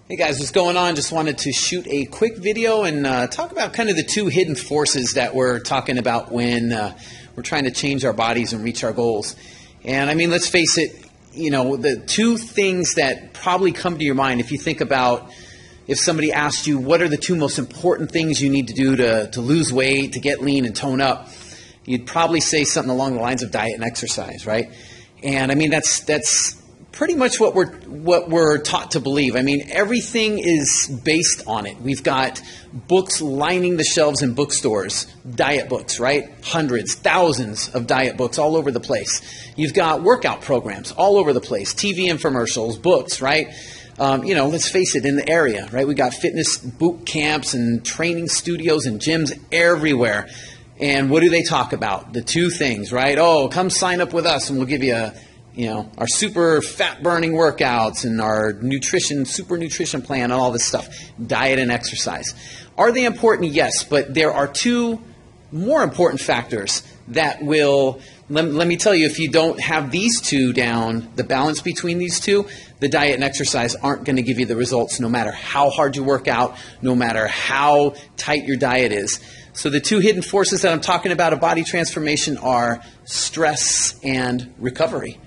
Hey guys, what's going on? Just wanted to shoot a quick video and talk about kind of the two hidden forces that we're talking about when we're trying to change our bodies and reach our goals. And I mean, let's face it, you know, the two things that probably come to your mind if you think about if somebody asked you what are the two most important things you need to do to lose weight, to get lean and tone up, you'd probably say something along the lines of diet and exercise, right? And I mean, that's pretty much what we're taught to believe. I mean, everything is based on it. We've got books lining the shelves in bookstores, diet books, right? Hundreds, thousands of diet books all over the place. You've got workout programs all over the place, TV infomercials, books, right? You know, let's face it, in the area, right? We got fitness boot camps and training studios and gyms everywhere. And what do they talk about? The two things, right? Oh, come sign up with us and we'll give you our super fat burning workouts and our super nutrition plan and all this stuff, diet and exercise. Are they important? Yes, but there are two more important factors that will, let me tell you, if you don't have these two down, the balance between these two, the diet and exercise aren't going to give you the results no matter how hard you work out, no matter how tight your diet is. So the two hidden forces that I'm talking about of body transformation are stress and recovery.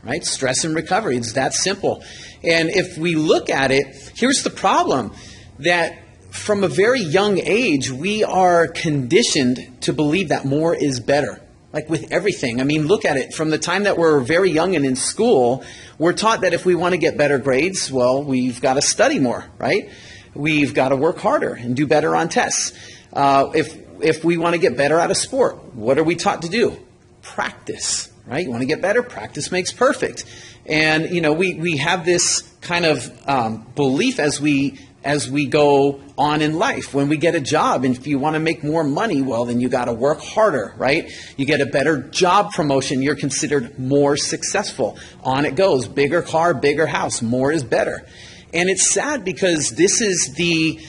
Right? Stress and recovery. It's that simple. And if we look at it, here's the problem, that from a very young age, we are conditioned to believe that more is better. Like with everything. I mean, look at it. From the time that we're very young and in school, we're taught that if we want to get better grades, well, we've got to study more, right? We've got to work harder and do better on tests. If we want to get better at a sport, what are we taught to do? Practice. Right? You want to get better? Practice makes perfect. And, you know, we have this kind of belief as we go on in life. When we get a job, and if you want to make more money, well, then you got to work harder, right? You get a better job promotion, you're considered more successful. On it goes. Bigger car, bigger house. More is better. And it's sad because this is the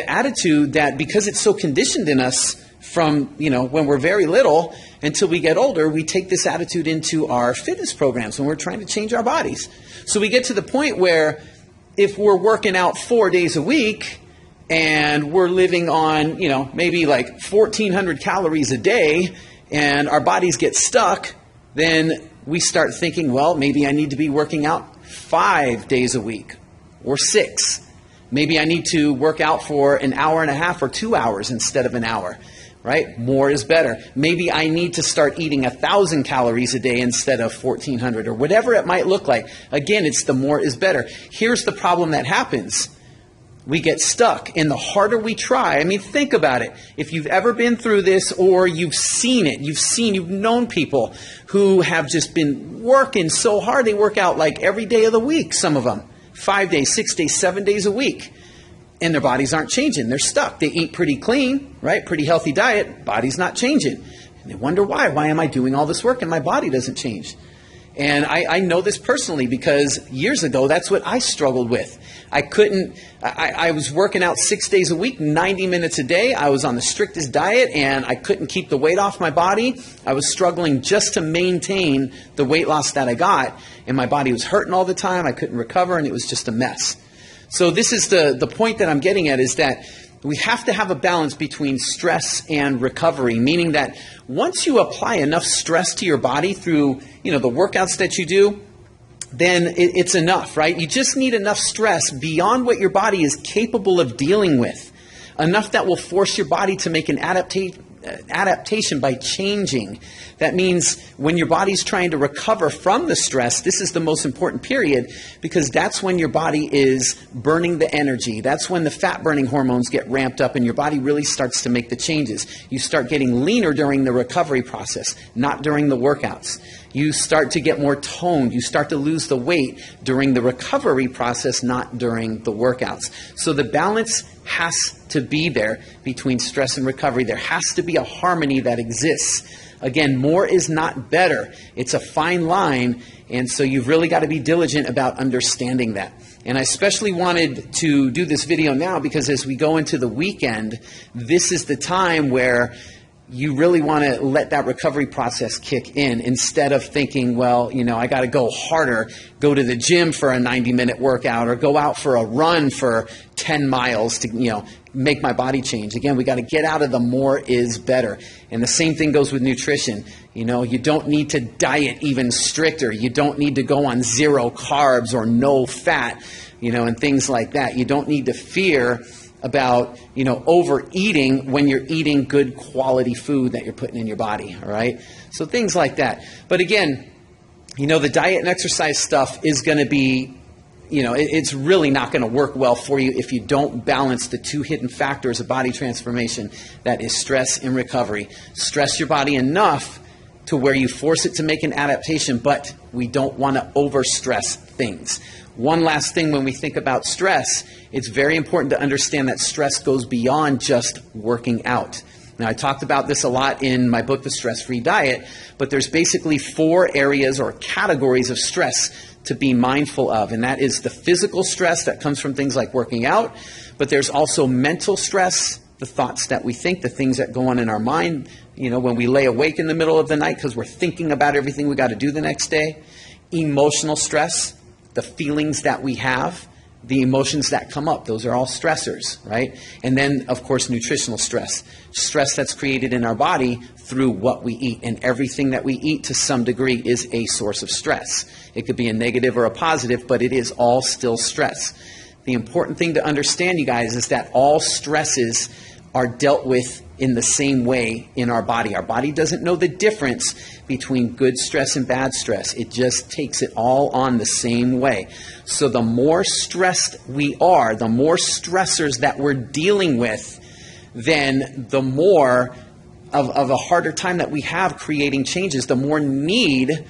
attitude that, because it's so conditioned in us from, when we're very little until we get older, we take this attitude into our fitness programs when we're trying to change our bodies. So we get to the point where if we're working out 4 days a week and we're living on, maybe like 1,400 calories a day and our bodies get stuck, then we start thinking, well, maybe I need to be working out 5 days a week or 6. Maybe I need to work out for an hour and a half or 2 hours instead of an hour. Right? More is better. Maybe I need to start eating 1,000 calories a day instead of 1,400 or whatever it might look like. Again, it's the more is better. Here's the problem that happens. We get stuck. And the harder we try, I mean, think about it. If you've ever been through this or you've seen it, you've known people who have just been working so hard. They work out like every day of the week, some of them. 5 days, 6 days, 7 days a week. And their bodies aren't changing. They're stuck. They eat pretty clean, right? Pretty healthy diet. Body's not changing. And they wonder why. Why am I doing all this work and my body doesn't change? And I know this personally because years ago, that's what I struggled with. I was working out 6 days a week, 90 minutes a day. I was on the strictest diet and I couldn't keep the weight off my body. I was struggling just to maintain the weight loss that I got. And my body was hurting all the time. I couldn't recover and it was just a mess. So this is the point that I'm getting at, is that we have to have a balance between stress and recovery, meaning that once you apply enough stress to your body through, the workouts that you do, then it's enough, right? You just need enough stress beyond what your body is capable of dealing with, enough that will force your body to make an adaptation by changing. That means when your body's trying to recover from the stress, this is the most important period because that's when your body is burning the energy. That's when the fat burning hormones get ramped up and your body really starts to make the changes. You start getting leaner during the recovery process, not during the workouts. You start to get more toned. You start to lose the weight during the recovery process, not during the workouts. So the balance has to be there between stress and recovery. There has to be a harmony that exists. Again, more is not better. It's a fine line, and so you've really got to be diligent about understanding that. And I especially wanted to do this video now because as we go into the weekend, this is the time where you really want to let that recovery process kick in instead of thinking, well, I got to go harder, go to the gym for a 90-minute workout or go out for a run for 10 miles to, make my body change. Again, we got to get out of the more is better. And the same thing goes with nutrition. You don't need to diet even stricter. You don't need to go on 0 carbs or no fat, and things like that. You don't need to fear about, overeating when you're eating good quality food that you're putting in your body, all right? So things like that. But again, the diet and exercise stuff is going to be, it's really not going to work well for you if you don't balance the 2 hidden factors of body transformation, that is stress and recovery. Stress your body enough to where you force it to make an adaptation, but we don't want to overstress things. One last thing, when we think about stress, it's very important to understand that stress goes beyond just working out. Now, I talked about this a lot in my book, The Stress-Free Diet, but there's basically 4 areas or categories of stress to be mindful of, and that is the physical stress that comes from things like working out, but there's also mental stress, the thoughts that we think, the things that go on in our mind, when we lay awake in the middle of the night because we're thinking about everything we got to do the next day. Emotional stress, the feelings that we have, the emotions that come up, those are all stressors, right? And then, of course, nutritional stress. Stress that's created in our body through what we eat. And everything that we eat to some degree is a source of stress. It could be a negative or a positive, but it is all still stress. The important thing to understand, you guys, is that all stresses are dealt with in the same way in our body. Our body doesn't know the difference between good stress and bad stress. It just takes it all on the same way. So the more stressed we are, the more stressors that we're dealing with, then the more of a harder time that we have creating changes, the more need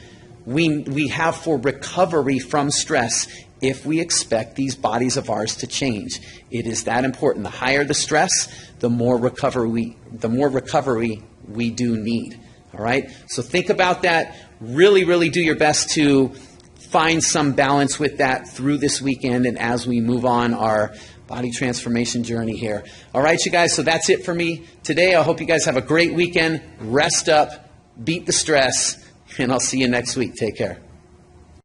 we have for recovery from stress if we expect these bodies of ours to change. It is that important. The higher the stress, the more recovery we do need. All right? So think about that. Really, really do your best to find some balance with that through this weekend and as we move on our body transformation journey here. All right, you guys, so that's it for me today. I hope you guys have a great weekend. Rest up, beat the stress, and I'll see you next week. Take care.